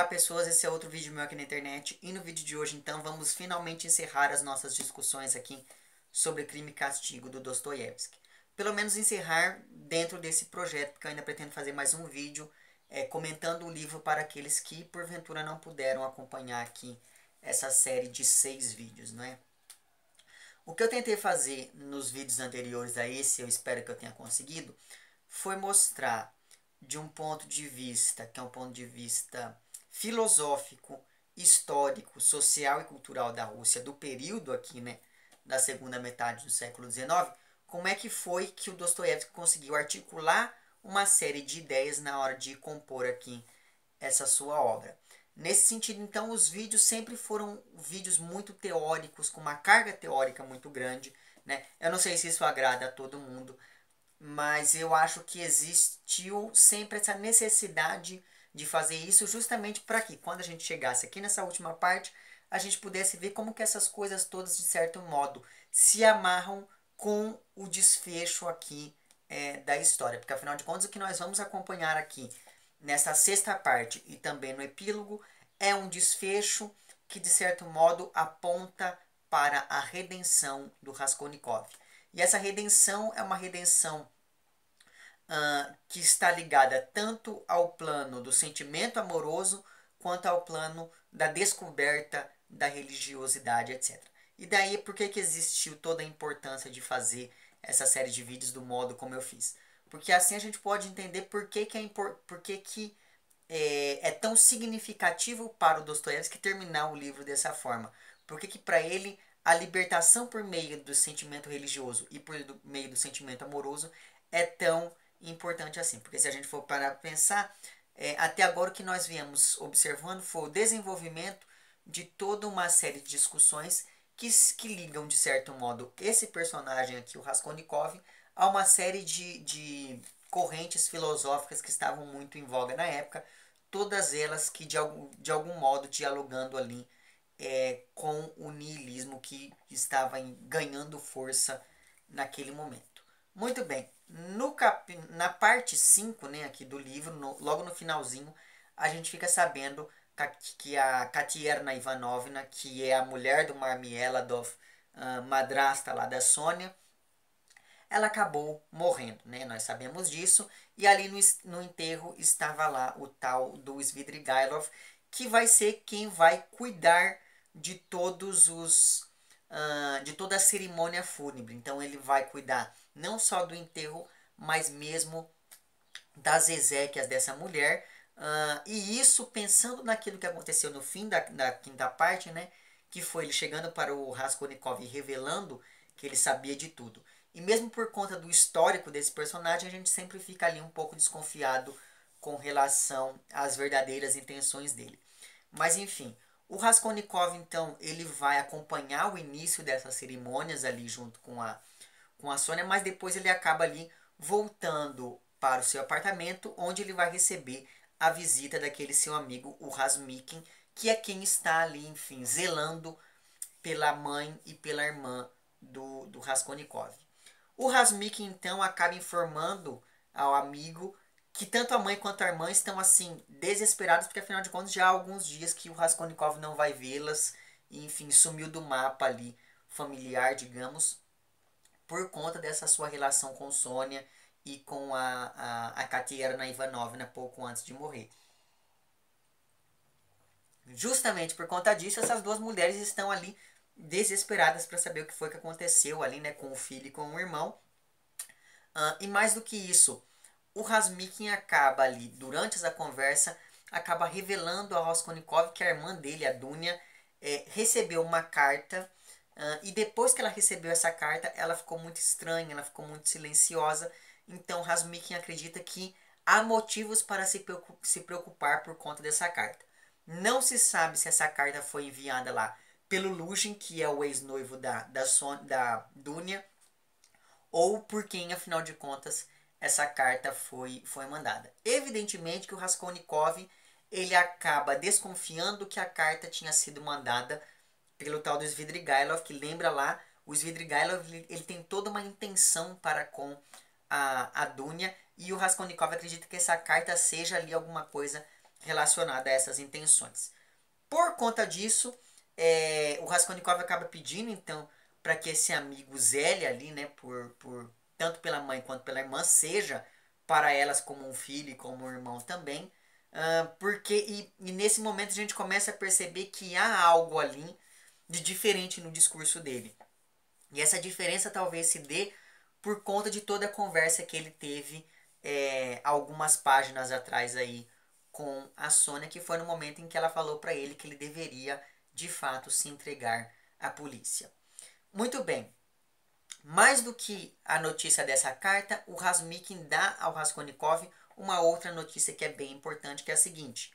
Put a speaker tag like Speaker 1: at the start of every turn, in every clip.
Speaker 1: pessoas, esse é outro vídeo meu aqui na internet e no vídeo de hoje então vamos finalmente encerrar as nossas discussões aqui sobre Crime e Castigo do Dostoiévski. Pelo menos encerrar dentro desse projeto, porque eu ainda pretendo fazer mais um vídeo comentando o livro para aqueles que porventura não puderam acompanhar aqui essa série de 6 vídeos, não é? O que eu tentei fazer nos vídeos anteriores a esse, eu espero que eu tenha conseguido, foi mostrar de um ponto de vista, que é um ponto de vista filosófico, histórico, social e cultural da Rússia, do período aqui, né, da segunda metade do século XIX, como é que foi que o Dostoiévski conseguiu articular uma série de ideias na hora de compor aqui essa sua obra. Nesse sentido, então, os vídeos sempre foram vídeos muito teóricos, com uma carga teórica muito grande, né? Eu não sei se isso agrada a todo mundo, mas eu acho que existiu sempre essa necessidade de fazer isso justamente para que quando a gente chegasse aqui nessa última parte, a gente pudesse ver como que essas coisas todas, de certo modo, se amarram com o desfecho aqui da história. Porque afinal de contas, o que nós vamos acompanhar aqui nessa sexta parte e também no epílogo é um desfecho que, de certo modo, aponta para a redenção do Raskolnikov. E essa redenção é uma redenção que está ligada tanto ao plano do sentimento amoroso quanto ao plano da descoberta da religiosidade, etc. E daí por que existiu toda a importância de fazer essa série de vídeos do modo como eu fiz? Porque assim a gente pode entender por que é tão significativo para o Dostoiévski terminar o livro dessa forma. Por que para ele a libertação por meio do sentimento religioso e por meio do sentimento amoroso é tão importante assim. Porque se a gente for parar para pensar, até agora o que nós viemos observando foi o desenvolvimento de toda uma série de discussões que ligam, de certo modo, esse personagem aqui, o Raskolnikov, a uma série de correntes filosóficas que estavam muito em voga na época, todas elas que de algum modo dialogando ali com o niilismo que estava ganhando força naquele momento. Muito bem, na parte 5, né, aqui do livro, logo no finalzinho, a gente fica sabendo que a Katerina Ivanovna, que é a mulher do Marmieladov, madrasta lá da Sônia, ela acabou morrendo, né? Nós sabemos disso. E ali no enterro estava lá o tal do Svidrigailov, que vai ser quem vai cuidar de todos de toda a cerimônia fúnebre. Então ele vai cuidar não só do enterro, mas mesmo das exéquias dessa mulher. E isso pensando naquilo que aconteceu no fim da quinta parte, né? Que foi ele chegando para o Raskolnikov e revelando que ele sabia de tudo. E mesmo por conta do histórico desse personagem, a gente sempre fica ali um pouco desconfiado com relação às verdadeiras intenções dele. Mas enfim, o Raskolnikov então ele vai acompanhar o início dessas cerimônias ali junto com a Sônia, mas depois ele acaba ali voltando para o seu apartamento, onde ele vai receber a visita daquele seu amigo, o Razumikhin, que é quem está ali, enfim, zelando pela mãe e pela irmã do Raskolnikov. O Razumikhin então acaba informando ao amigo que tanto a mãe quanto a irmã estão assim desesperados, porque afinal de contas já há alguns dias que o Raskolnikov não vai vê-las e enfim sumiu do mapa ali familiar, digamos, por conta dessa sua relação com Sônia e com a Katerina Ivanovna pouco antes de morrer. Justamente por conta disso, essas duas mulheres estão ali desesperadas para saber o que foi que aconteceu ali, né, com o filho e com o irmão. E mais do que isso, o Razumikhin acaba ali, durante essa conversa, acaba revelando a Raskolnikov que a irmã dele, a Dunya, recebeu uma carta. E depois que ela recebeu essa carta, ela ficou muito estranha, ela ficou muito silenciosa. Então Razumikhin acredita que há motivos para se preocupar por conta dessa carta. Não se sabe se essa carta foi enviada lá pelo Luzhin, que é o ex-noivo da Dunya, ou por quem, afinal de contas, essa carta foi mandada. Evidentemente que o Raskolnikov ele acaba desconfiando que a carta tinha sido mandada pelo tal do Svidrigailov, que lembra lá, o Svidrigailov ele tem toda uma intenção para com a Dunya, e o Raskolnikov acredita que essa carta seja ali alguma coisa relacionada a essas intenções. Por conta disso, o Raskolnikov acaba pedindo, então, para que esse amigo zele ali, né, tanto pela mãe quanto pela irmã, seja para elas como um filho e como um irmão também. E nesse momento a gente começa a perceber que há algo ali de diferente no discurso dele. E essa diferença talvez se dê por conta de toda a conversa que ele teve algumas páginas atrás aí com a Sônia, que foi no momento em que ela falou para ele que ele deveria de fato se entregar à polícia. Muito bem. Mais do que a notícia dessa carta, o Razumixin dá ao Raskolnikov uma outra notícia que é bem importante, que é a seguinte.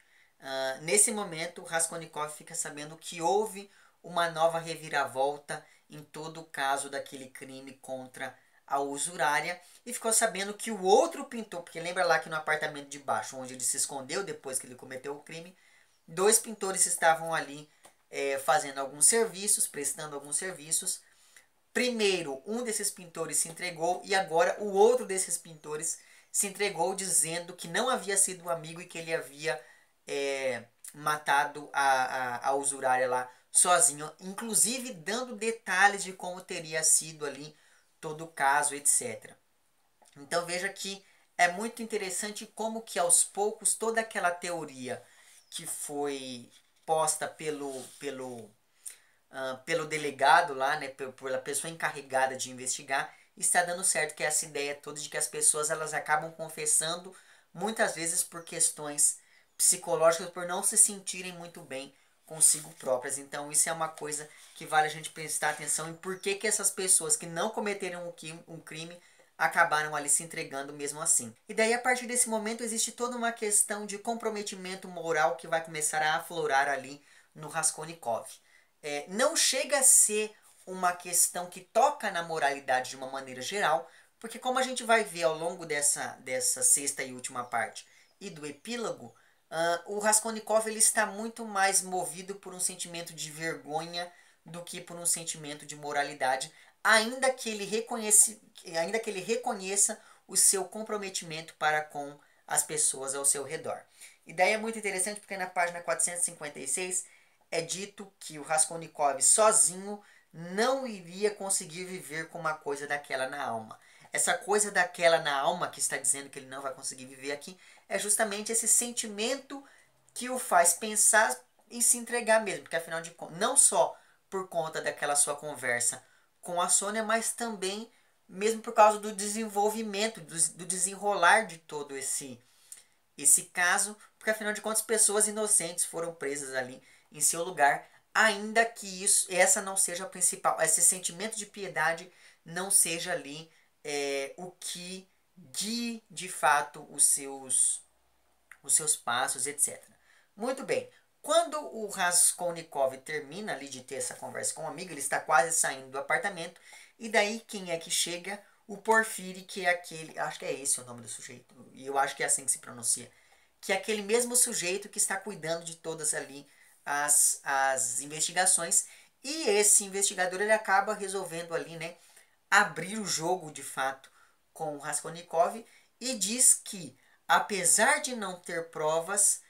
Speaker 1: Nesse momento, o Raskolnikov fica sabendo que houve uma nova reviravolta em todo o caso daquele crime contra a usurária e ficou sabendo que o outro pintor, porque lembra lá que no apartamento de baixo, onde ele se escondeu depois que ele cometeu o crime, 2 pintores estavam ali fazendo alguns serviços, prestando alguns serviços. Primeiro, um desses pintores se entregou e agora o outro desses pintores se entregou dizendo que não havia sido o amigo e que ele havia matado a usurária lá sozinho, inclusive dando detalhes de como teria sido ali todo o caso, etc. Então veja que é muito interessante como que aos poucos toda aquela teoria que foi posta pelo delegado lá, né, pela pessoa encarregada de investigar, está dando certo, que é essa ideia toda de que as pessoas elas acabam confessando muitas vezes por questões psicológicas, por não se sentirem muito bem consigo próprias. Então isso é uma coisa que vale a gente prestar atenção em por que essas pessoas que não cometeram um crime acabaram ali se entregando mesmo assim. E daí a partir desse momento existe toda uma questão de comprometimento moral que vai começar a aflorar ali no Raskolnikov. Não chega a ser uma questão que toca na moralidade de uma maneira geral, porque como a gente vai ver ao longo dessa sexta e última parte e do epílogo, o Raskolnikov ele está muito mais movido por um sentimento de vergonha do que por um sentimento de moralidade, ainda que ele reconheça o seu comprometimento para com as pessoas ao seu redor. E daí é muito interessante porque na página 456 é dito que o Raskolnikov sozinho não iria conseguir viver com uma coisa daquela na alma. Essa coisa daquela na alma que está dizendo que ele não vai conseguir viver aqui é justamente esse sentimento que o faz pensar em se entregar mesmo, porque afinal de contas, não só por conta daquela sua conversa com a Sônia, mas também mesmo por causa do desenvolvimento, do desenrolar de todo esse caso, porque afinal de contas pessoas inocentes foram presas ali em seu lugar, ainda que essa não seja a principal, esse sentimento de piedade não seja ali o que guie de fato os seus passos, etc. Muito bem. Quando o Raskolnikov termina ali de ter essa conversa com o amigo, ele está quase saindo do apartamento, e daí quem é que chega? O Porfiri, que é aquele, acho que é esse o nome do sujeito, e eu acho que é assim que se pronuncia, que é aquele mesmo sujeito que está cuidando de todas ali as investigações, e esse investigador ele acaba resolvendo ali, né, abrir o jogo de fato com o Raskolnikov e diz que, apesar de não ter provas,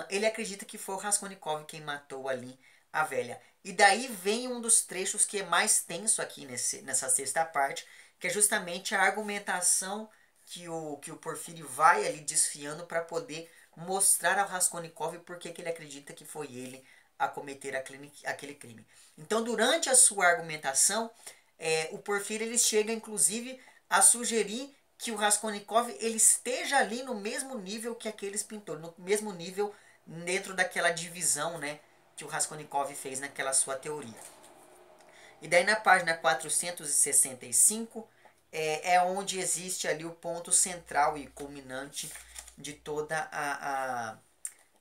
Speaker 1: ele acredita que foi o Raskolnikov quem matou ali a velha. E daí vem um dos trechos que é mais tenso aqui nessa sexta parte, que é justamente a argumentação que o Porfírio vai ali desfiando para poder mostrar ao Raskolnikov por que ele acredita que foi ele a cometer aquele crime. Então, durante a sua argumentação, o Porfírio ele chega inclusive a sugerir que o Raskolnikov ele esteja ali no mesmo nível que aqueles pintores, no mesmo nível dentro daquela divisão, né, que o Raskolnikov fez naquela sua teoria. E daí na página 465 é onde existe ali o ponto central e culminante de toda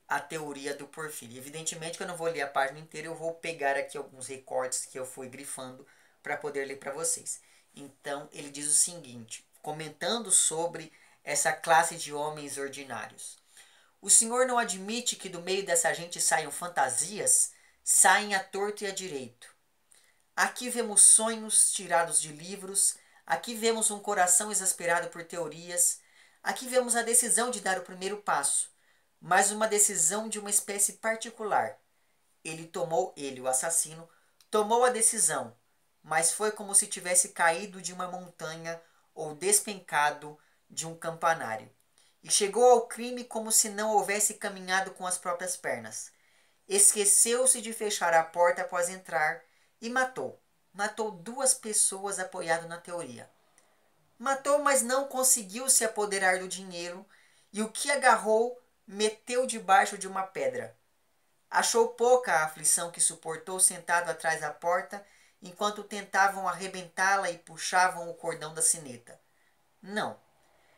Speaker 1: a teoria do Porfírio. Evidentemente que eu não vou ler a página inteira, eu vou pegar aqui alguns recortes que eu fui grifando para poder ler para vocês. Então ele diz o seguinte, comentando sobre essa classe de homens ordinários. O senhor não admite que do meio dessa gente saiam fantasias? Saem à torto e à direito. Aqui vemos sonhos tirados de livros, aqui vemos um coração exasperado por teorias, aqui vemos a decisão de dar o primeiro passo. mas uma decisão de uma espécie particular. Ele, o assassino, tomou a decisão, mas foi como se tivesse caído de uma montanha ou despencado de um campanário. E chegou ao crime como se não houvesse caminhado com as próprias pernas. Esqueceu-se de fechar a porta após entrar e matou. Matou duas pessoas apoiado na teoria. Matou, mas não conseguiu se apoderar do dinheiro e o que agarrou meteu debaixo de uma pedra. Achou pouca a aflição que suportou sentado atrás da porta enquanto tentavam arrebentá-la e puxavam o cordão da sineta. Não.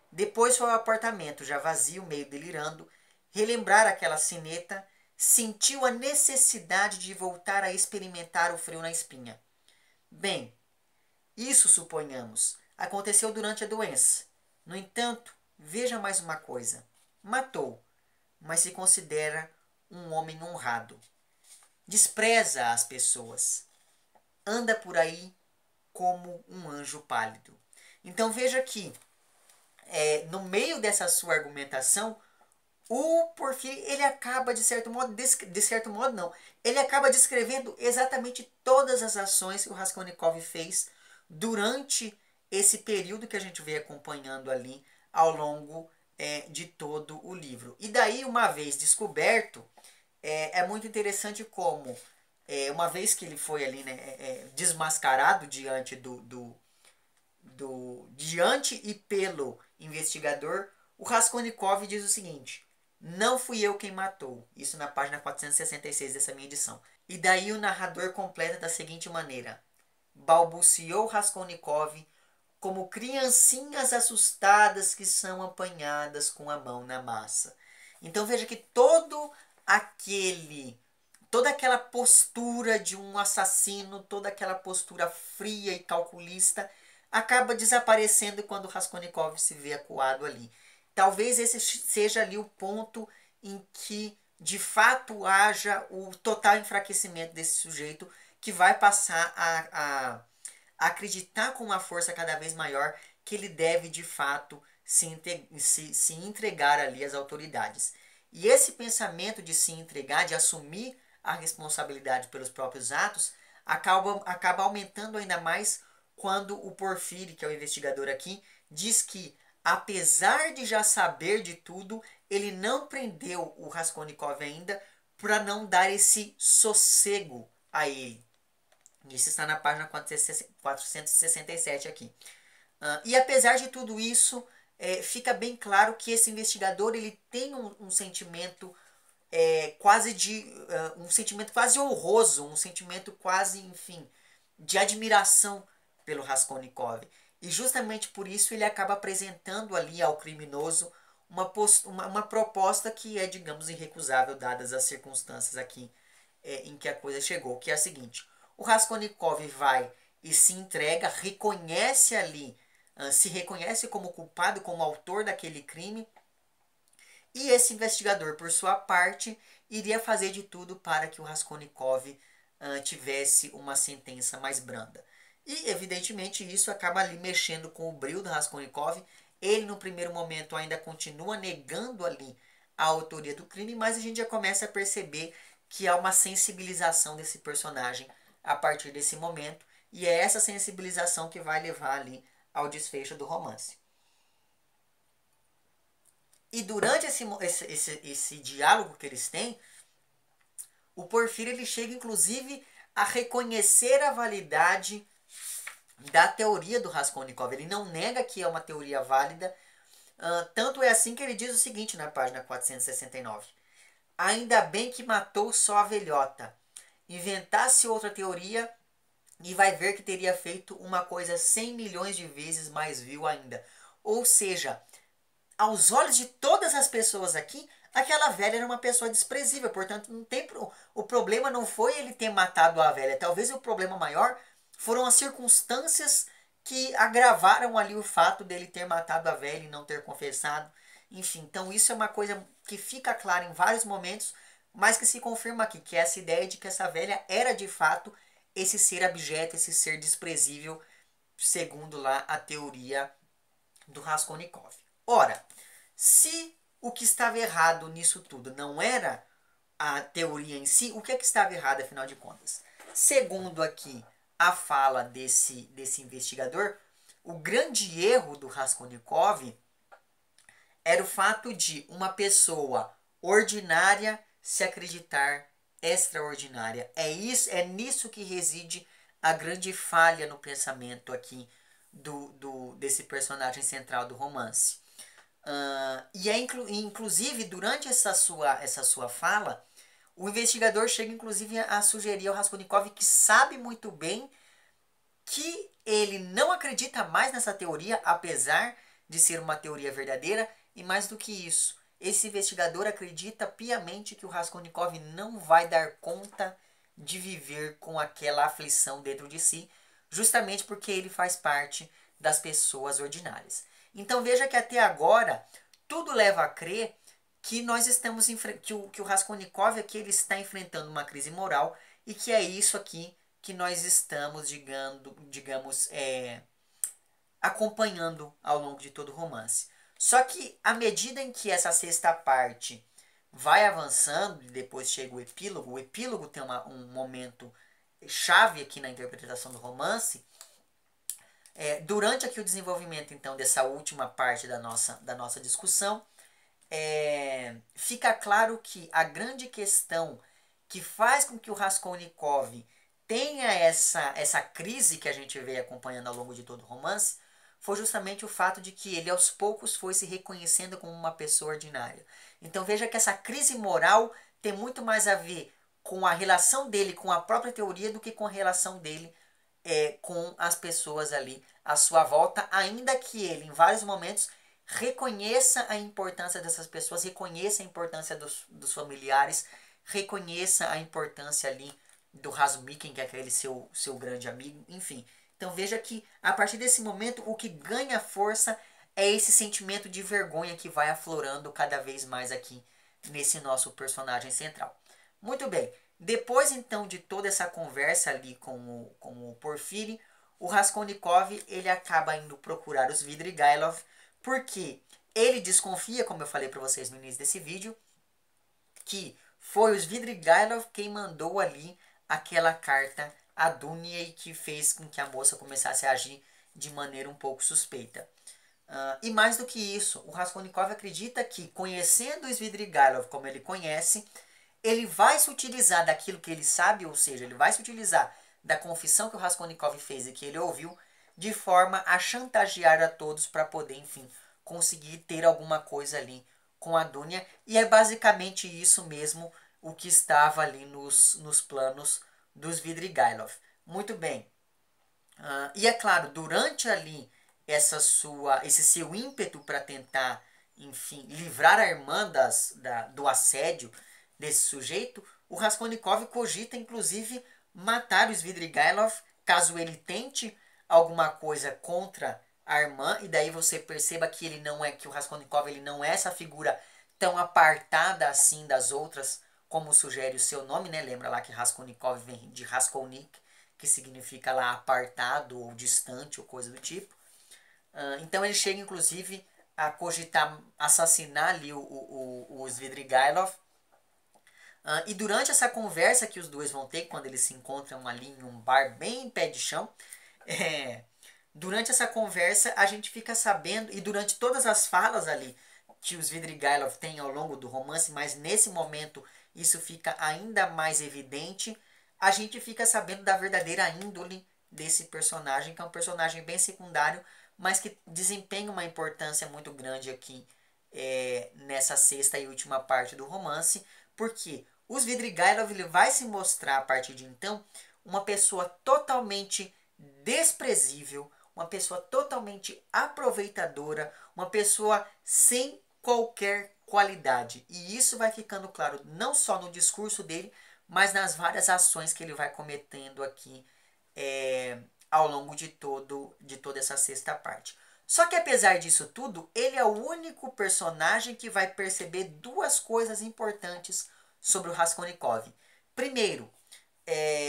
Speaker 1: Depois foi ao apartamento, já vazio, meio delirando, relembrar aquela sineta, sentiu a necessidade de voltar a experimentar o frio na espinha. Bem, isso, suponhamos, aconteceu durante a doença. No entanto, veja mais uma coisa. Matou, mas se considera um homem honrado. Despreza as pessoas. Anda por aí como um anjo pálido. Então veja que, no meio dessa sua argumentação, o Porfírio, ele acaba, de certo modo, não, ele acaba descrevendo exatamente todas as ações que o Raskolnikov fez durante esse período que a gente veio acompanhando ali ao longo de todo o livro. E daí, uma vez descoberto, é muito interessante como, uma vez que ele foi ali, né, desmascarado diante e pelo investigador, o Raskolnikov diz o seguinte: não fui eu quem matou. Isso na página 466 dessa minha edição. E daí o narrador completa da seguinte maneira: balbuciou Raskolnikov como criancinhas assustadas que são apanhadas com a mão na massa. Então veja que toda aquela postura de um assassino, toda aquela postura fria e calculista acaba desaparecendo quando Raskolnikov se vê acuado ali. Talvez esse seja ali o ponto em que de fato haja o total enfraquecimento desse sujeito, que vai passar a acreditar com uma força cada vez maior que ele deve de fato se entregar ali às autoridades. E esse pensamento de se entregar, de assumir a responsabilidade pelos próprios atos, acaba aumentando ainda mais quando o Porfírio, que é o investigador aqui, diz que, apesar de já saber de tudo, ele não prendeu o Raskolnikov ainda para não dar esse sossego a ele. Isso está na página 467 aqui. E apesar de tudo isso, fica bem claro que esse investigador ele tem um sentimento um sentimento quase honroso, um sentimento quase, enfim, de admiração pelo Raskolnikov. E justamente por isso ele acaba apresentando ali ao criminoso uma proposta que é, digamos, irrecusável, dadas as circunstâncias aqui em que a coisa chegou, que é a seguinte: o Raskolnikov vai e se entrega, se reconhece como culpado, como autor daquele crime, e esse investigador, por sua parte, iria fazer de tudo para que o Raskolnikov tivesse uma sentença mais branda. E, evidentemente, isso acaba ali mexendo com o brio do Raskolnikov. Ele, no primeiro momento, ainda continua negando ali a autoria do crime, mas a gente já começa a perceber que há uma sensibilização desse personagem a partir desse momento, e é essa sensibilização que vai levar ali ao desfecho do romance. E durante esse diálogo que eles têm, o Porfírio ele chega inclusive a reconhecer a validade da teoria do Raskolnikov. Ele não nega que é uma teoria válida. Tanto é assim que ele diz o seguinte na página 469. Ainda bem que matou só a velhota. Inventasse outra teoria e vai ver que teria feito uma coisa 100 milhões de vezes mais vil ainda. Ou seja, aos olhos de todas as pessoas aqui, aquela velha era uma pessoa desprezível. Portanto, o problema não foi ele ter matado a velha. Talvez o problema maior foram as circunstâncias que agravaram ali o fato dele ter matado a velha e não ter confessado. Enfim, então isso é uma coisa que fica clara em vários momentos, mas que se confirma aqui, que é essa ideia de que essa velha era de fato esse ser abjeto, esse ser desprezível, segundo lá a teoria do Raskolnikov. Ora, se o que estava errado nisso tudo? Não era a teoria em si, o que é que estava errado, afinal de contas? Segundo aqui a fala desse investigador, o grande erro do Raskolnikov era o fato de uma pessoa ordinária se acreditar extraordinária. É isso, é nisso que reside a grande falha no pensamento aqui desse personagem central do romance. E é inclusive durante essa sua fala, o investigador chega inclusive a sugerir ao Raskolnikov que sabe muito bem que ele não acredita mais nessa teoria, apesar de ser uma teoria verdadeira, e mais do que isso, esse investigador acredita piamente que o Raskolnikov não vai dar conta de viver com aquela aflição dentro de si, justamente porque ele faz parte das pessoas ordinárias. Então veja que até agora tudo leva a crer que nós estamos que o Raskolnikov aqui ele está enfrentando uma crise moral e que é isso aqui que nós estamos, digamos, acompanhando ao longo de todo o romance. Só que à medida em que essa sexta parte vai avançando e depois chega o epílogo tem um momento chave aqui na interpretação do romance. Durante aqui o desenvolvimento então dessa última parte da nossa discussão, fica claro que a grande questão que faz com que o Raskolnikov tenha essa crise que a gente vê acompanhando ao longo de todo o romance foi justamente o fato de que ele aos poucos foi se reconhecendo como uma pessoa ordinária. Então veja que essa crise moral tem muito mais a ver com a relação dele com a própria teoria do que com a relação dele com as pessoas ali à sua volta, ainda que ele em vários momentos reconheça a importância dessas pessoas, reconheça a importância dos familiares, reconheça a importância ali do Razumikin, que é aquele seu grande amigo, enfim. Então veja que a partir desse momento o que ganha força é esse sentimento de vergonha que vai aflorando cada vez mais aqui nesse nosso personagem central. Muito bem, depois então de toda essa conversa ali com o Porfiri, o Raskolnikov ele acaba indo procurar os Svidrigailov, porque ele desconfia, como eu falei para vocês no início desse vídeo, que foi os Svidrigailov quem mandou ali aquela carta a Dunia e que fez com que a moça começasse a agir de maneira um pouco suspeita. E mais do que isso, o Raskolnikov acredita que, conhecendo o Svidrigailov como ele conhece, ele vai se utilizar daquilo que ele sabe, ou seja, ele vai se utilizar da confissão que o Raskolnikov fez e que ele ouviu, de forma a chantagear a todos para poder, enfim, conseguir ter alguma coisa ali com a Dunia. E é basicamente isso mesmo o que estava ali nos planos dos Svidrigailov. Muito bem. E é claro, durante ali esse seu ímpeto para tentar, enfim, livrar a irmã do assédio desse sujeito, o Raskolnikov cogita inclusive matar o Svidrigailov caso ele tente alguma coisa contra a irmã, e daí você perceba que ele não é, que o Raskolnikov ele não é essa figura tão apartada assim das outras, como sugere o seu nome, né? Lembra lá que Raskolnikov vem de Raskolnik, que significa lá apartado ou distante ou coisa do tipo. Então ele chega inclusive a cogitar assassinar ali o Svidrigailov. E durante essa conversa que os dois vão ter, quando eles se encontram ali em um bar bem em pé de chão, durante essa conversa a gente fica sabendo, e durante todas as falas ali que os Svidrigailov têm ao longo do romance, mas nesse momento isso fica ainda mais evidente, a gente fica sabendo da verdadeira índole desse personagem, que é um personagem bem secundário, mas que desempenha uma importância muito grande aqui nessa sexta e última parte do romance, porque o Svidrigailov ele vai se mostrar a partir de então uma pessoa totalmente desprezível, uma pessoa totalmente aproveitadora, uma pessoa sem qualquer qualidade. E isso vai ficando claro não só no discurso dele, mas nas várias ações que ele vai cometendo aqui ao longo de toda essa sexta parte. Só que apesar disso tudo, ele é o único personagem que vai perceber duas coisas importantes sobre o Raskolnikov. Primeiro,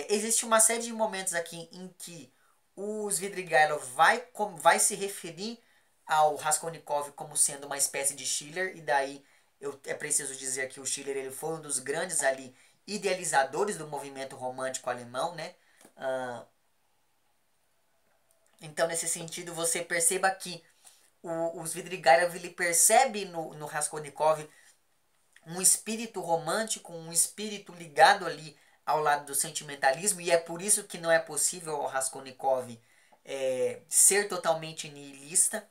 Speaker 1: existe uma série de momentos aqui em que o Svidrigailov vai se referir ao Raskolnikov como sendo uma espécie de Schiller, e daí É preciso dizer que o Schiller ele foi um dos grandes ali idealizadores do movimento romântico alemão, né? Ah, então, nesse sentido, você perceba que o Svidrigailov ele percebe no Raskolnikov um espírito romântico, um espírito ligado ali ao lado do sentimentalismo, e é por isso que não é possível ao Raskolnikov ser totalmente nihilista.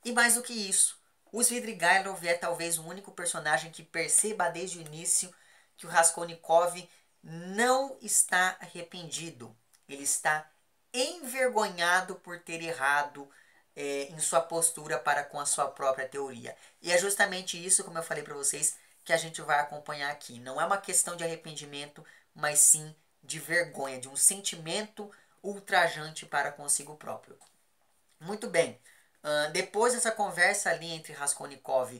Speaker 1: E mais do que isso, o Svidrigailov é talvez o único personagem que perceba desde o início que o Raskolnikov não está arrependido. Ele está envergonhado por ter errado em sua postura para com a sua própria teoria. E é justamente isso, como eu falei para vocês, que a gente vai acompanhar aqui. Não é uma questão de arrependimento, mas sim de vergonha, de um sentimento ultrajante para consigo próprio. Muito bem. Depois dessa conversa ali entre Raskolnikov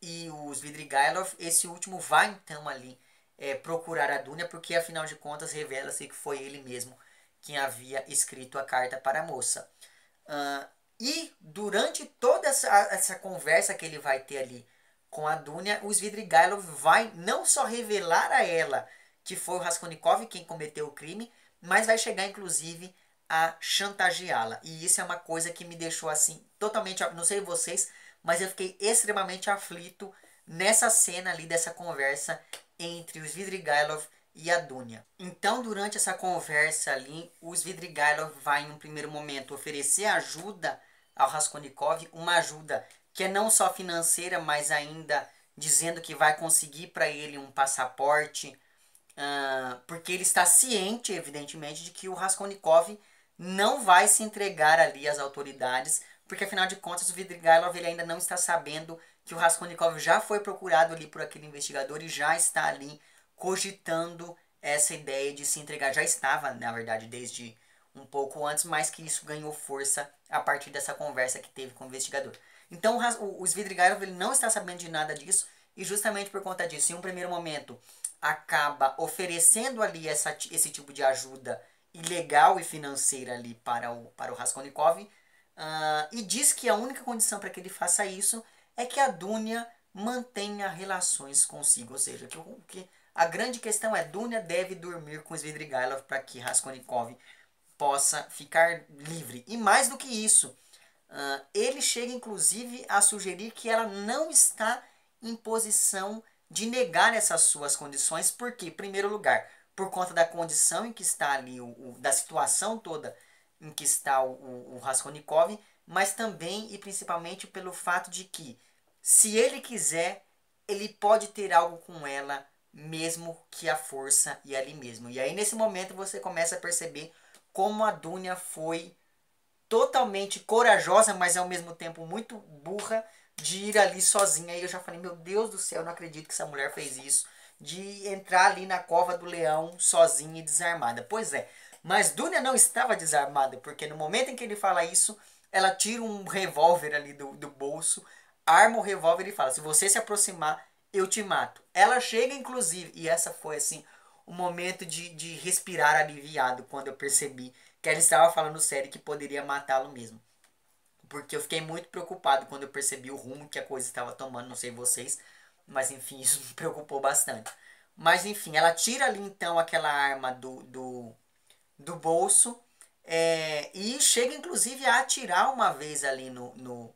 Speaker 1: e o Svidrigailov, esse último vai então ali procurar a Dunya, porque afinal de contas revela-se que foi ele mesmo quem havia escrito a carta para a moça. E durante toda essa conversa que ele vai ter ali com a Dunya, o Svidrigailov vai não só revelar a ela que foi o Raskolnikov quem cometeu o crime, mas vai chegar inclusive a chantageá-la. E isso é uma coisa que me deixou assim, totalmente, não sei vocês, mas eu fiquei extremamente aflito nessa cena ali dessa conversa entre o Svidrigailov e a Dunya. Então, durante essa conversa ali, o Svidrigailov vai, em um primeiro momento, oferecer ajuda ao Raskolnikov, uma ajuda que é não só financeira, mas ainda dizendo que vai conseguir para ele um passaporte, porque ele está ciente, evidentemente, de que o Raskolnikov não vai se entregar ali às autoridades, porque afinal de contas o Svidrigailov ele ainda não está sabendo que o Raskolnikov já foi procurado ali por aquele investigador e já está ali cogitando essa ideia de se entregar. Já estava, na verdade, desde um pouco antes, mas que isso ganhou força a partir dessa conversa que teve com o investigador. Então o Svidrigailov ele não está sabendo de nada disso e justamente por conta disso, em um primeiro momento, acaba oferecendo ali esse tipo de ajuda ilegal e financeira ali para o Raskolnikov, e diz que a única condição para que ele faça isso é que a Dunya mantenha relações consigo, ou seja, que a grande questão é Dunya deve dormir com Svidrigailov para que Raskolnikov possa ficar livre. E mais do que isso, ele chega inclusive a sugerir que ela não está em posição de negar essas suas condições, porque, em primeiro lugar, por conta da condição em que está ali, da situação toda em que está o Raskolnikov, mas também e principalmente pelo fato de que, se ele quiser, ele pode ter algo com ela, mesmo que a força e ali mesmo. E aí, nesse momento, você começa a perceber como a Dunya foi totalmente corajosa, mas ao mesmo tempo muito burra de ir ali sozinha. E eu já falei, meu Deus do céu, eu não acredito que essa mulher fez isso. De entrar ali na cova do leão sozinha e desarmada. Pois é, mas Dunya não estava desarmada, porque no momento em que ele fala isso, ela tira um revólver ali do bolso, arma o revólver e fala, se você se aproximar, eu te mato. Ela chega, inclusive, e essa foi assim, um momento de respirar aliviado, quando eu percebi que ela estava falando sério que poderia matá-lo mesmo. Porque eu fiquei muito preocupado quando eu percebi o rumo que a coisa estava tomando, não sei vocês, mas enfim, isso me preocupou bastante. Mas enfim, ela tira ali então aquela arma do bolso, e chega inclusive a atirar uma vez ali no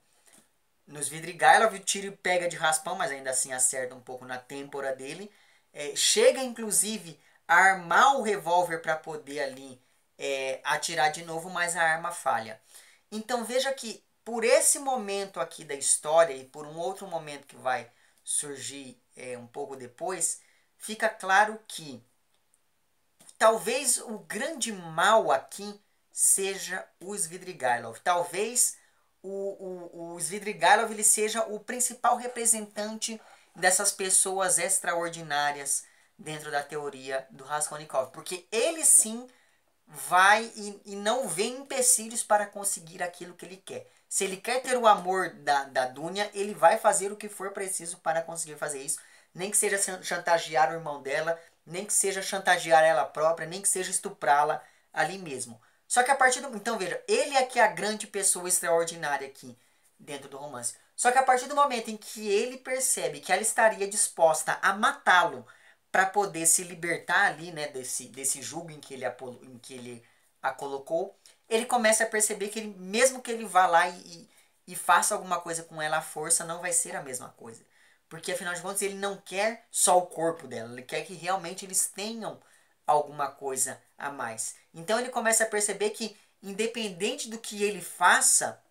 Speaker 1: Svidrigailov. O tiro pega de raspão, mas ainda assim acerta um pouco na têmpora dele. Chega inclusive a armar o revólver para poder ali atirar de novo, mas a arma falha. Então veja que por esse momento aqui da história e por um outro momento que vai surgir um pouco depois, fica claro que talvez o grande mal aqui seja o Svidrigailov. Talvez o Svidrigailov ele seja o principal representante dessas pessoas extraordinárias dentro da teoria do Raskolnikov. Porque ele sim vai e não vê empecilhos para conseguir aquilo que ele quer. Se ele quer ter o amor da Dunya, ele vai fazer o que for preciso para conseguir fazer isso. Nem que seja chantagear o irmão dela, nem que seja chantagear ela própria, nem que seja estuprá-la ali mesmo. Só que a partir do... Então veja, ele é que é a grande pessoa extraordinária aqui dentro do romance. Só que a partir do momento em que ele percebe que ela estaria disposta a matá-lo para poder se libertar ali, né, desse jugo em que ele a colocou, ele começa a perceber que ele, mesmo que ele vá lá e faça alguma coisa com ela à força, não vai ser a mesma coisa. Porque afinal de contas ele não quer só o corpo dela, ele quer que realmente eles tenham alguma coisa a mais. Então ele começa a perceber que, independente do que ele faça,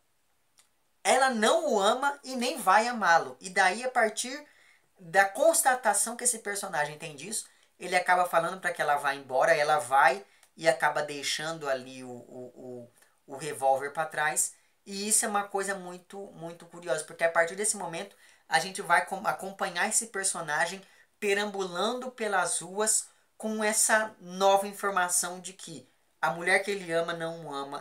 Speaker 1: ela não o ama e nem vai amá-lo. E daí, a partir da constatação que esse personagem tem disso, ele acaba falando para que ela vá embora, ela vai e acaba deixando ali o revólver para trás. E isso é uma coisa muito, muito curiosa, porque a partir desse momento a gente vai acompanhar esse personagem perambulando pelas ruas com essa nova informação de que a mulher que ele ama,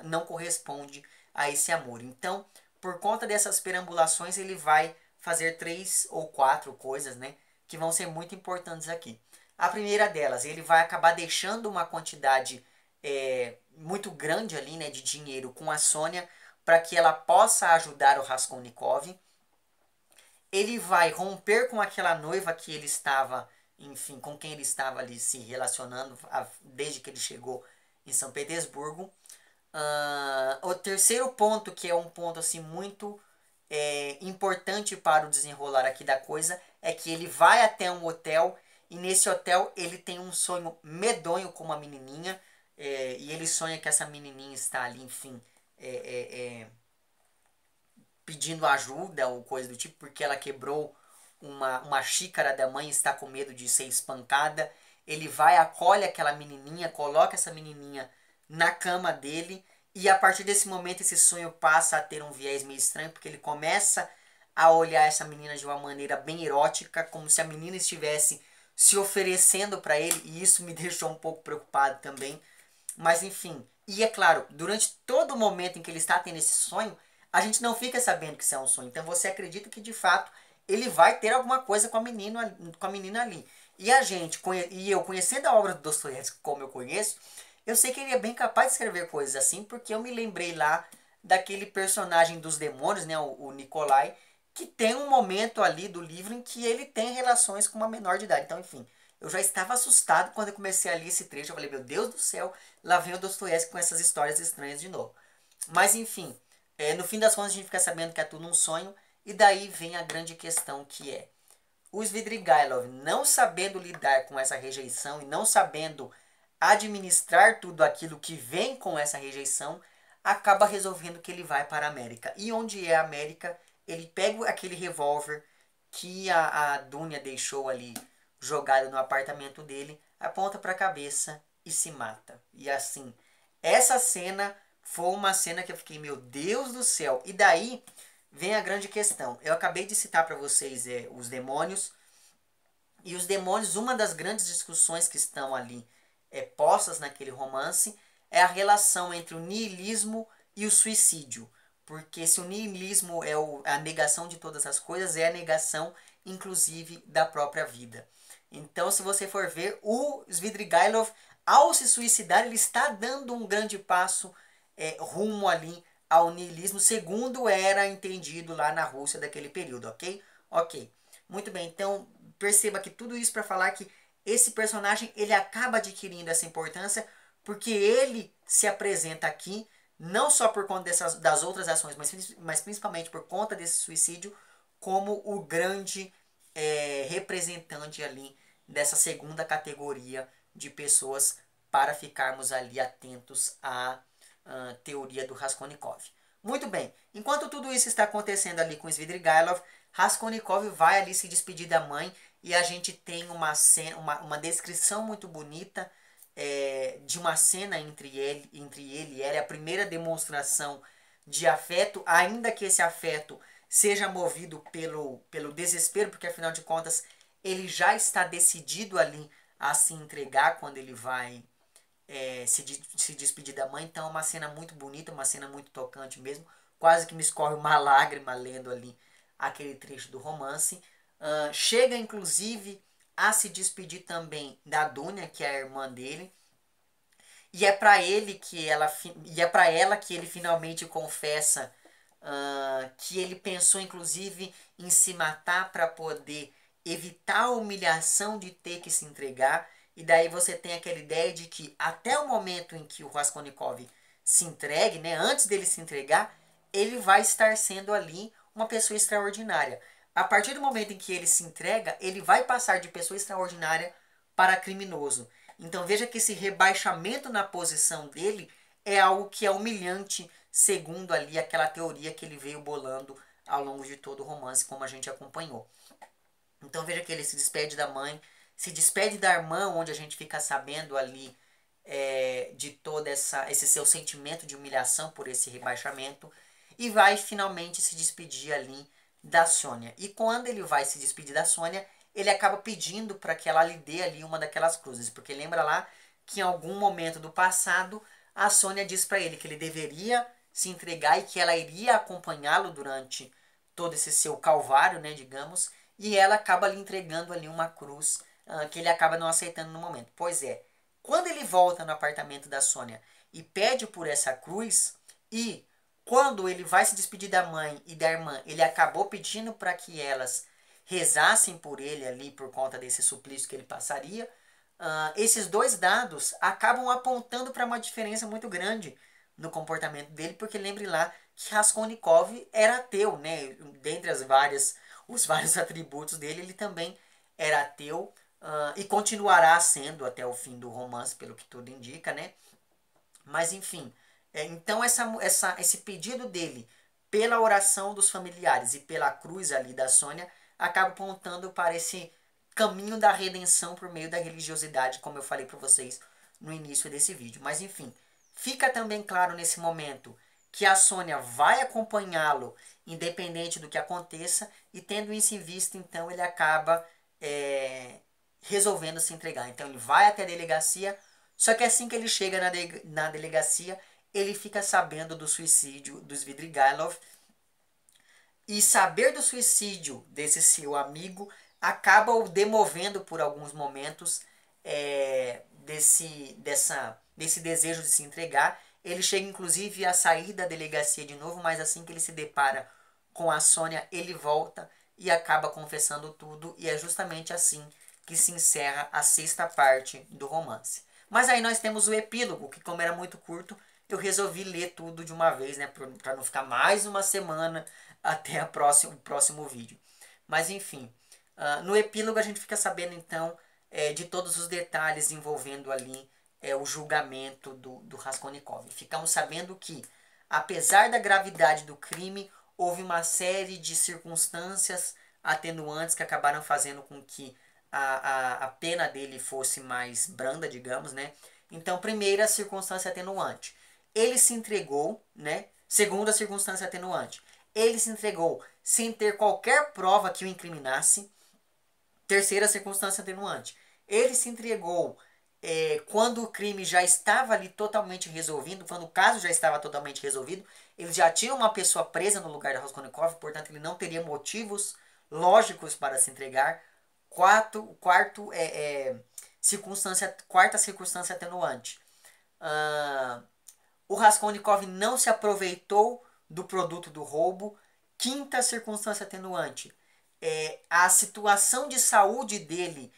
Speaker 1: não corresponde a esse amor. Então, por conta dessas perambulações, ele vai fazer 3 ou 4 coisas, né, que vão ser muito importantes aqui. A primeira delas, ele vai acabar deixando uma quantidade muito grande ali, né, de dinheiro com a Sônia para que ela possa ajudar o Raskolnikov. Ele vai romper com aquela noiva que ele estava, enfim, com quem ele estava ali se relacionando desde que ele chegou em São Petersburgo. O terceiro ponto, que é um ponto assim muito importante para o desenrolar aqui da coisa, é que ele vai até um hotel e nesse hotel ele tem um sonho medonho com uma menininha e ele sonha que essa menininha está ali, enfim, pedindo ajuda ou coisa do tipo, porque ela quebrou uma xícara da mãe e está com medo de ser espancada. Ele vai, acolhe aquela menininha, coloca essa menininha na cama dele e a partir desse momento esse sonho passa a ter um viés meio estranho, porque ele começa a olhar essa menina de uma maneira bem erótica, como se a menina estivesse se oferecendo para ele, e isso me deixou um pouco preocupado também. Mas enfim, e é claro, durante todo o momento em que ele está tendo esse sonho, a gente não fica sabendo que isso é um sonho. Então você acredita que de fato ele vai ter alguma coisa com a menina ali. E a gente, e eu conhecendo a obra do Dostoiévski como eu conheço, eu sei que ele é bem capaz de escrever coisas assim, porque eu me lembrei lá daquele personagem dos demônios, né, o Nikolai, que tem um momento ali do livro em que ele tem relações com uma menor de idade. Então, enfim, eu já estava assustado quando eu comecei a ler esse trecho. Eu falei, meu Deus do céu, lá vem o Dostoiévski com essas histórias estranhas de novo. Mas, enfim, no fim das contas a gente fica sabendo que é tudo um sonho. E daí vem a grande questão que é o Svidrigailov, não sabendo lidar com essa rejeição e não sabendo administrar tudo aquilo que vem com essa rejeição, acaba resolvendo que ele vai para a América. E onde é a América, ele pega aquele revólver que a Dunya deixou ali jogado no apartamento dele, aponta para a cabeça e se mata. E assim, essa cena foi uma cena que eu fiquei, meu Deus do céu. E daí vem a grande questão. Eu acabei de citar para vocês os demônios. E os demônios, uma das grandes discussões que estão ali postas naquele romance é a relação entre o niilismo e o suicídio. Porque se o niilismo é a negação de todas as coisas, é a negação, inclusive, da própria vida. Então, se você for ver, o Svidrigailov, ao se suicidar, ele está dando um grande passo rumo ali ao niilismo, segundo era entendido lá na Rússia daquele período, ok? Ok. Muito bem, então perceba que tudo isso para falar que esse personagem ele acaba adquirindo essa importância porque ele se apresenta aqui não só por conta das outras ações, mas principalmente por conta desse suicídio como o grande representante ali dessa segunda categoria de pessoas para ficarmos ali atentos à teoria do Raskolnikov. Muito bem, enquanto tudo isso está acontecendo ali com Svidrigailov, Raskolnikov vai ali se despedir da mãe e a gente tem uma descrição muito bonita de uma cena entre ele e ela, é a primeira demonstração de afeto, ainda que esse afeto seja movido pelo desespero, porque afinal de contas ele já está decidido ali a se entregar quando ele vai se despedir da mãe. Então é uma cena muito bonita, uma cena muito tocante mesmo. Quase que me escorre uma lágrima lendo ali aquele trecho do romance. Chega inclusive a se despedir também da Dunya, que é a irmã dele. E é para ela que ele finalmente confessa que ele pensou inclusive em se matar para poder evitar a humilhação de ter que se entregar. E daí você tem aquela ideia de que até o momento em que o Raskolnikov se entregue, né, antes dele se entregar, ele vai estar sendo ali uma pessoa extraordinária. A partir do momento em que ele se entrega, ele vai passar de pessoa extraordinária para criminoso. Então veja que esse rebaixamento na posição dele é algo que é humilhante, segundo ali aquela teoria que ele veio bolando ao longo de todo o romance, como a gente acompanhou. Então veja que ele se despede da mãe, se despede da irmã, onde a gente fica sabendo ali de todo esse seu sentimento de humilhação por esse rebaixamento, e vai finalmente se despedir ali da Sônia. E quando ele vai se despedir da Sônia, ele acaba pedindo para que ela lhe dê ali uma daquelas cruzes, porque lembra lá que em algum momento do passado a Sônia diz para ele que ele deveria se entregar e que ela iria acompanhá-lo durante todo esse seu calvário, né, digamos, e ela acaba lhe entregando ali uma cruz que ele acaba não aceitando no momento. Pois é, quando ele volta no apartamento da Sônia e pede por essa cruz, e quando ele vai se despedir da mãe e da irmã, ele acabou pedindo para que elas rezassem por ele ali por conta desse suplício que ele passaria, esses dois dados acabam apontando para uma diferença muito grande no comportamento dele, porque lembre lá que Raskolnikov era ateu, né? Dentre os vários atributos dele, ele também era ateu, e continuará sendo até o fim do romance, pelo que tudo indica, né? Mas enfim, então esse pedido dele pela oração dos familiares e pela cruz ali da Sônia acaba apontando para esse caminho da redenção por meio da religiosidade, como eu falei para vocês no início desse vídeo. Mas enfim, fica também claro nesse momento que a Sônia vai acompanhá-lo independente do que aconteça, e tendo isso em vista, então ele acaba resolvendo se entregar. Então ele vai até a delegacia, só que assim que ele chega na delegacia, ele fica sabendo do suicídio do Svidrigailov, e saber do suicídio desse seu amigo acaba o demovendo por alguns momentos desse desejo de se entregar. Ele chega inclusive a sair da delegacia de novo, mas assim que ele se depara com a Sônia, ele volta e acaba confessando tudo, e é justamente assim que se encerra a sexta parte do romance. Mas aí nós temos o epílogo, que como era muito curto, eu resolvi ler tudo de uma vez, né, para não ficar mais uma semana até o próximo vídeo. Mas enfim, no epílogo a gente fica sabendo então de todos os detalhes envolvendo ali o julgamento do Raskolnikov. Ficamos sabendo que, apesar da gravidade do crime, houve uma série de circunstâncias atenuantes que acabaram fazendo com que a pena dele fosse mais branda, digamos, né? Então, primeira circunstância atenuante, ele se entregou, né? Segunda circunstância atenuante, ele se entregou sem ter qualquer prova que o incriminasse. Terceira circunstância atenuante, ele se entregou quando o crime já estava ali totalmente resolvido, quando o caso já estava totalmente resolvido, ele já tinha uma pessoa presa no lugar da Raskolnikov, portanto ele não teria motivos lógicos para se entregar. Quarta circunstância atenuante, o Raskolnikov não se aproveitou do produto do roubo. Quinta circunstância atenuante, a situação de saúde dele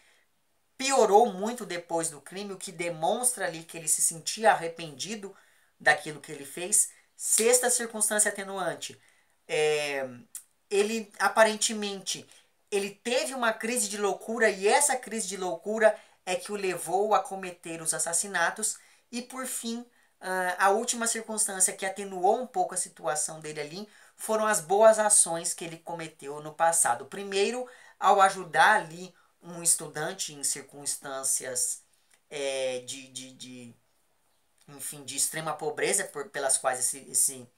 Speaker 1: piorou muito depois do crime, o que demonstra ali que ele se sentia arrependido daquilo que ele fez. Sexta circunstância atenuante, ele aparentemente ele teve uma crise de loucura, e essa crise de loucura é que o levou a cometer os assassinatos. E por fim, a última circunstância que atenuou um pouco a situação dele ali foram as boas ações que ele cometeu no passado. Primeiro, ao ajudar ali um estudante em circunstâncias enfim, de extrema pobreza pelas quais esse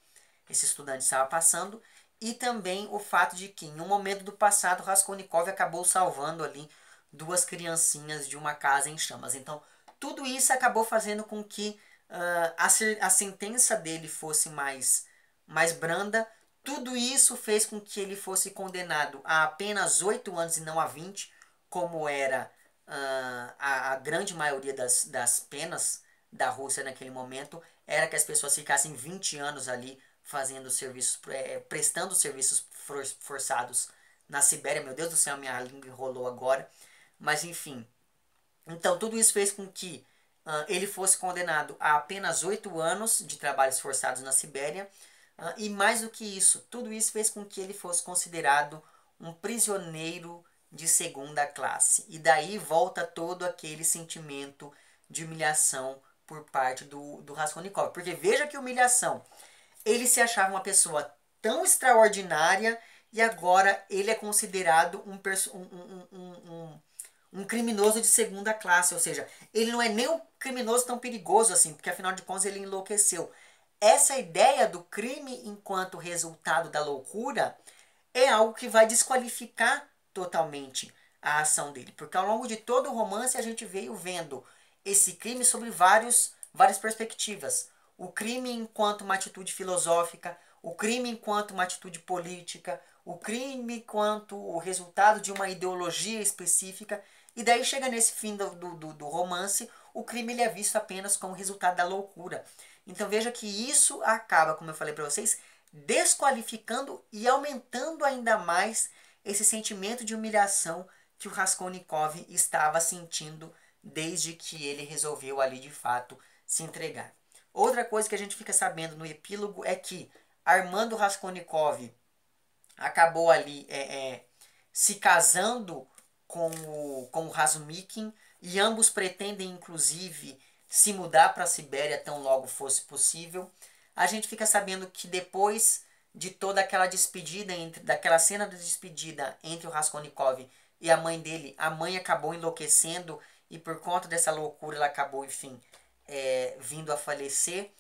Speaker 1: estudante estava passando, e também o fato de que em um momento do passado Raskolnikov acabou salvando ali duas criancinhas de uma casa em chamas. Então tudo isso acabou fazendo com que a sentença dele fosse mais branda. Tudo isso fez com que ele fosse condenado a apenas 8 anos e não a 20, como era a grande maioria das penas da Rússia naquele momento, era que as pessoas ficassem 20 anos ali fazendo serviços, prestando serviços forçados na Sibéria. Meu Deus do céu, minha língua enrolou agora. Mas enfim, então tudo isso fez com que ele fosse condenado a apenas 8 anos de trabalhos forçados na Sibéria. E mais do que isso, tudo isso fez com que ele fosse considerado um prisioneiro de segunda classe. E daí volta todo aquele sentimento de humilhação por parte do Raskolnikov. Porque veja que humilhação. Ele se achava uma pessoa tão extraordinária e agora ele é considerado um criminoso de segunda classe. Ou seja, ele não é nem um criminoso tão perigoso assim, porque afinal de contas ele enlouqueceu. Essa ideia do crime enquanto resultado da loucura é algo que vai desqualificar totalmente a ação dele. Porque ao longo de todo o romance a gente veio vendo esse crime sobre várias perspectivas. O crime enquanto uma atitude filosófica, o crime enquanto uma atitude política, o crime enquanto o resultado de uma ideologia específica. E daí chega nesse fim do romance, o crime ele é visto apenas como resultado da loucura. Então veja que isso acaba, como eu falei para vocês, desqualificando e aumentando ainda mais esse sentimento de humilhação que o Raskolnikov estava sentindo desde que ele resolveu ali de fato se entregar. Outra coisa que a gente fica sabendo no epílogo é que Armando Raskolnikov acabou ali se casando com o Razumikin e ambos pretendem inclusive se mudar para a Sibéria tão logo fosse possível. A gente fica sabendo que depois de toda aquela despedida, daquela cena de despedida entre o Raskolnikov e a mãe dele, a mãe acabou enlouquecendo e por conta dessa loucura ela acabou, enfim, vindo a falecer.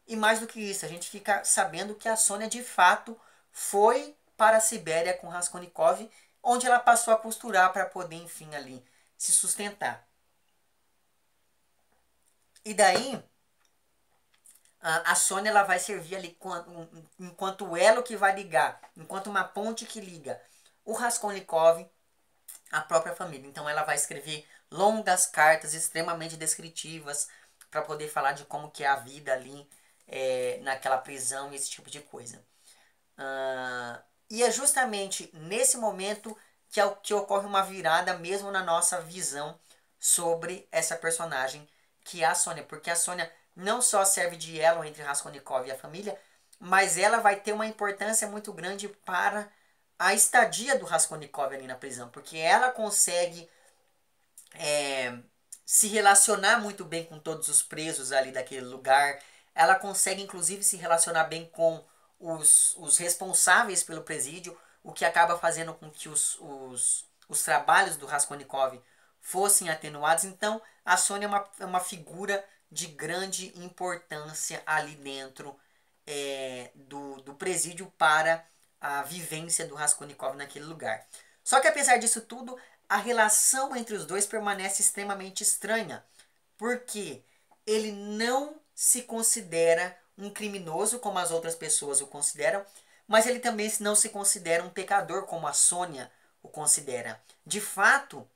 Speaker 1: E mais do que isso, a gente fica sabendo que a Sônia de fato foi para a Sibéria com Raskolnikov, onde ela passou a costurar para poder, enfim, ali se sustentar. E daí, a Sônia ela vai servir ali enquanto elo que vai ligar, enquanto uma ponte que liga o Raskolnikov à própria família. Então ela vai escrever longas cartas extremamente descritivas para poder falar de como que é a vida ali naquela prisão e esse tipo de coisa. E é justamente nesse momento que ocorre uma virada mesmo na nossa visão sobre essa personagem que é a Sônia. Porque a Sônia não só serve de elo entre Raskolnikov e a família, mas ela vai ter uma importância muito grande para a estadia do Raskolnikov ali na prisão. Porque ela consegue se relacionar muito bem com todos os presos ali daquele lugar. Ela consegue inclusive se relacionar bem com os responsáveis pelo presídio, o que acaba fazendo com que os trabalhos do Raskolnikov fossem atenuados. Então a Sônia é uma figura de grande importância ali dentro do presídio para a vivência do Raskolnikov naquele lugar. Só que apesar disso tudo, a relação entre os dois permanece extremamente estranha, porque ele não se considera um criminoso como as outras pessoas o consideram, mas ele também não se considera um pecador como a Sônia o considera. De fato,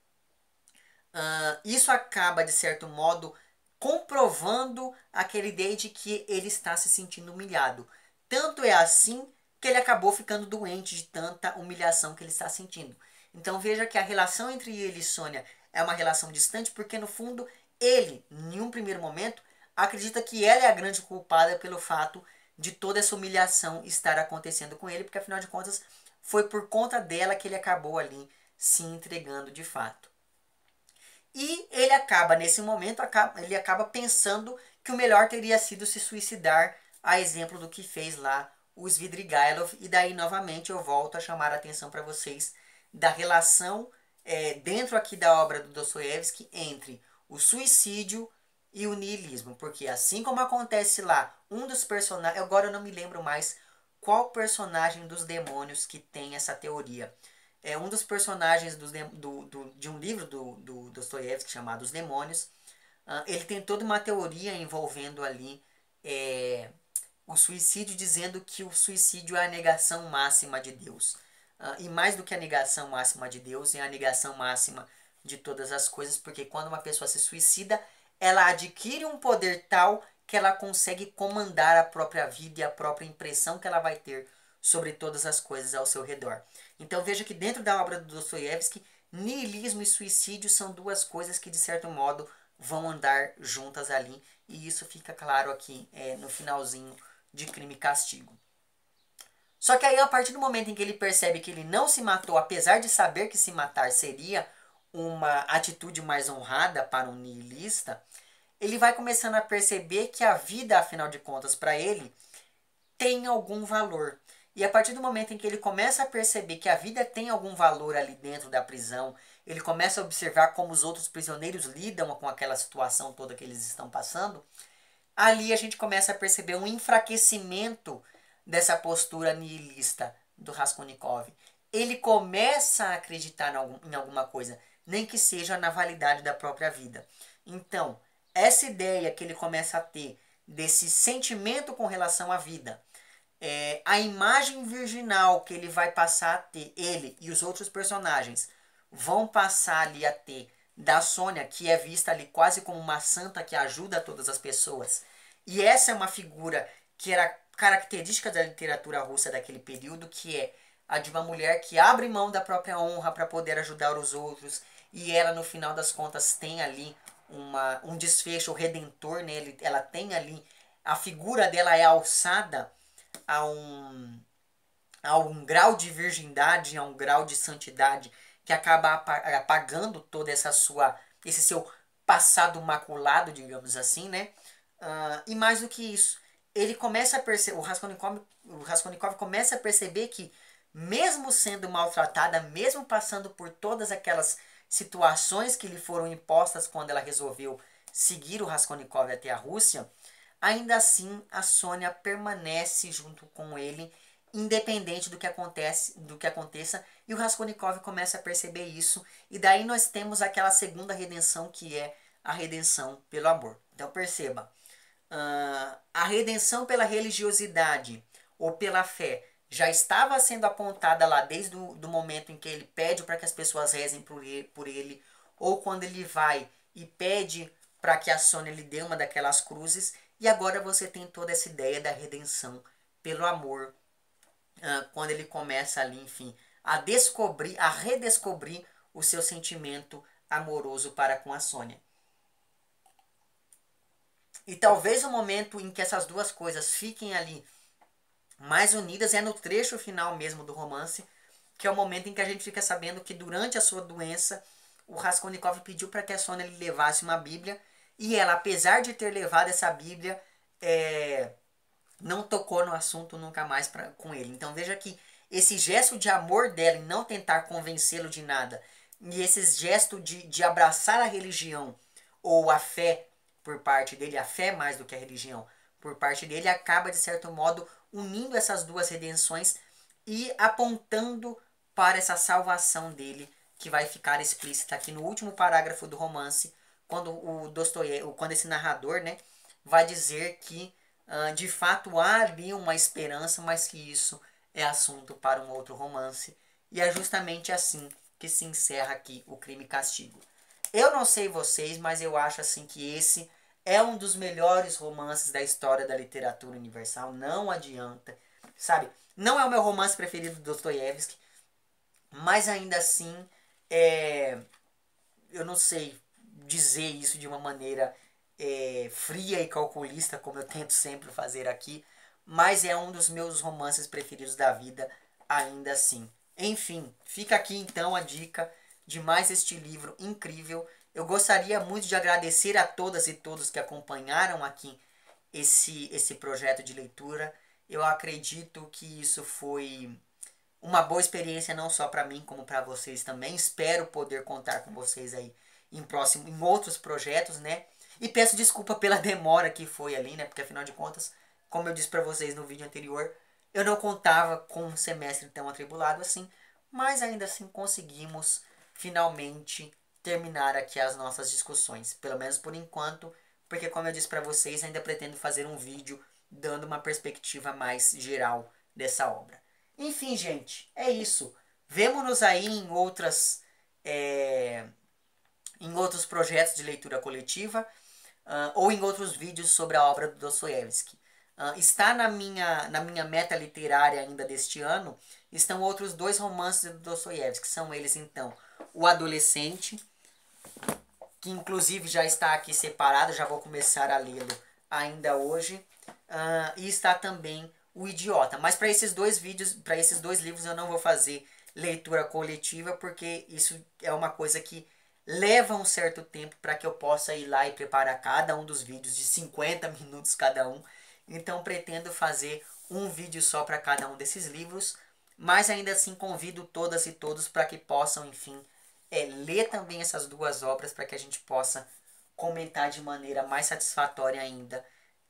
Speaker 1: isso acaba, de certo modo, comprovando aquela ideia de que ele está se sentindo humilhado. Tanto é assim que ele acabou ficando doente de tanta humilhação que ele está sentindo. Então veja que a relação entre ele e Sônia é uma relação distante, porque no fundo ele, em um primeiro momento, acredita que ela é a grande culpada pelo fato de toda essa humilhação estar acontecendo com ele, porque afinal de contas foi por conta dela que ele acabou ali se entregando de fato. E ele acaba, nesse momento, ele acaba pensando que o melhor teria sido se suicidar, a exemplo do que fez lá o Svidrigailov. E daí, novamente, eu volto a chamar a atenção para vocês da relação dentro aqui da obra do Dostoiévski entre o suicídio e o niilismo. Porque assim como acontece lá, um dos personagens... Agora eu não me lembro mais qual personagem dos demônios que tem essa teoria. É um dos personagens de um livro do Dostoiévski chamado Os Demônios. Ele tem toda uma teoria envolvendo ali o suicídio, dizendo que o suicídio é a negação máxima de Deus. E mais do que a negação máxima de Deus, é a negação máxima de todas as coisas, porque quando uma pessoa se suicida, ela adquire um poder tal que ela consegue comandar a própria vida e a própria impressão que ela vai ter sobre todas as coisas ao seu redor. Então veja que dentro da obra do Dostoiévski, niilismo e suicídio são duas coisas que de certo modo vão andar juntas ali, e isso fica claro aqui no finalzinho de Crime e Castigo. Só que aí, a partir do momento em que ele percebe que ele não se matou, apesar de saber que se matar seria uma atitude mais honrada para um niilista, ele vai começando a perceber que a vida, afinal de contas, para ele, tem algum valor. E a partir do momento em que ele começa a perceber que a vida tem algum valor ali dentro da prisão, ele começa a observar como os outros prisioneiros lidam com aquela situação toda que eles estão passando, ali a gente começa a perceber um enfraquecimento dessa postura nihilista do Raskolnikov. Ele começa a acreditar em alguma coisa, nem que seja na validade da própria vida. Então, essa ideia que ele começa a ter desse sentimento com relação à vida, a imagem virginal que ele vai passar a ter, ele e os outros personagens vão passar ali a ter da Sônia, que é vista ali quase como uma santa que ajuda todas as pessoas. E essa é uma figura que era característica da literatura russa daquele período, que é a de uma mulher que abre mão da própria honra para poder ajudar os outros, e ela no final das contas tem ali um desfecho redentor, né? Ela tem ali, a figura dela é alçada a um grau de virgindade, a um grau de santidade que acaba apagando toda esse seu passado maculado, digamos assim, né? E mais do que isso, ele começa a perceber, o Raskolnikov começa a perceber que, mesmo sendo maltratada, mesmo passando por todas aquelas situações que lhe foram impostas quando ela resolveu seguir o Raskolnikov até a Rússia, ainda assim a Sônia permanece junto com ele, independente do que aconteça, e o Raskolnikov começa a perceber isso, e daí nós temos aquela segunda redenção, que é a redenção pelo amor. Então perceba, a redenção pela religiosidade ou pela fé já estava sendo apontada lá desde o momento em que ele pede para que as pessoas rezem por ele, ou quando ele vai e pede para que a Sônia lhe dê uma daquelas cruzes, e agora você tem toda essa ideia da redenção pelo amor, quando ele começa ali, enfim, a redescobrir o seu sentimento amoroso para com a Sônia. E talvez o momento em que essas duas coisas fiquem ali mais unidas é no trecho final mesmo do romance, que é o momento em que a gente fica sabendo que durante a sua doença, o Raskolnikov pediu para que a Sônia lhe levasse uma Bíblia, e ela, apesar de ter levado essa Bíblia, não tocou no assunto nunca mais com ele. Então veja que esse gesto de amor dela em não tentar convencê-lo de nada, e esse gesto de abraçar a religião ou a fé por parte dele, a fé mais do que a religião por parte dele, acaba de certo modo unindo essas duas redenções e apontando para essa salvação dele, que vai ficar explícita aqui no último parágrafo do romance, quando quando esse narrador, né, vai dizer que de fato há ali uma esperança, mas que isso é assunto para um outro romance. E é justamente assim que se encerra aqui o Crime e Castigo. Eu não sei vocês, mas eu acho assim que esse é um dos melhores romances da história da literatura universal. Não adianta, sabe? Não é o meu romance preferido do Dostoiévski, mas ainda assim, eu não sei dizer isso de uma maneira fria e calculista, como eu tento sempre fazer aqui, mas é um dos meus romances preferidos da vida, ainda assim. Enfim, fica aqui então a dica de mais este livro incrível. Eu gostaria muito de agradecer a todas e todos que acompanharam aqui esse projeto de leitura. Eu acredito que isso foi uma boa experiência não só para mim, como para vocês também. Espero poder contar com vocês aí em outros projetos, né? E peço desculpa pela demora que foi ali, né? Porque afinal de contas, como eu disse para vocês no vídeo anterior, eu não contava com um semestre tão atribulado assim, mas ainda assim conseguimos finalmente terminar aqui as nossas discussões, pelo menos por enquanto, porque como eu disse para vocês, ainda pretendo fazer um vídeo dando uma perspectiva mais geral dessa obra. Enfim, gente, é isso. Vemo-nos aí em outros projetos de leitura coletiva. ou em outros vídeos sobre a obra do Dostoiévski. Está na minha meta literária ainda deste ano, estão outros dois romances do Dostoiévski, que são eles então, O Adolescente, que inclusive já está aqui separado, já vou começar a lê-lo ainda hoje, e está também O Idiota. Mas para esses dois vídeos, para esses dois livros eu não vou fazer leitura coletiva, porque isso é uma coisa que leva um certo tempo para que eu possa ir lá e preparar cada um dos vídeos de 50 minutos cada um. Então pretendo fazer um vídeo só para cada um desses livros, mas ainda assim convido todas e todos para que possam, enfim, ler também essas duas obras para que a gente possa comentar de maneira mais satisfatória ainda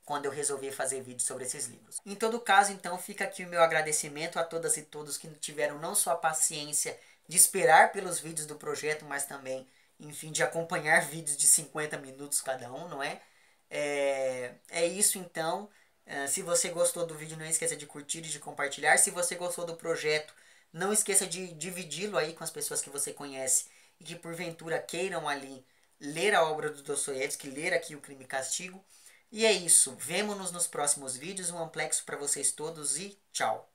Speaker 1: quando eu resolver fazer vídeo sobre esses livros. Em todo caso, então, fica aqui o meu agradecimento a todas e todos que tiveram não só a paciência de esperar pelos vídeos do projeto, mas também, enfim, de acompanhar vídeos de 50 minutos cada um, não é? É isso então. Se você gostou do vídeo, não esqueça de curtir e de compartilhar. Se você gostou do projeto, não esqueça de dividi-lo aí com as pessoas que você conhece e que porventura queiram ali ler a obra do Dostoiévski, ler aqui o Crime e Castigo. E é isso. Vemo-nos nos próximos vídeos. Um amplexo para vocês todos e tchau.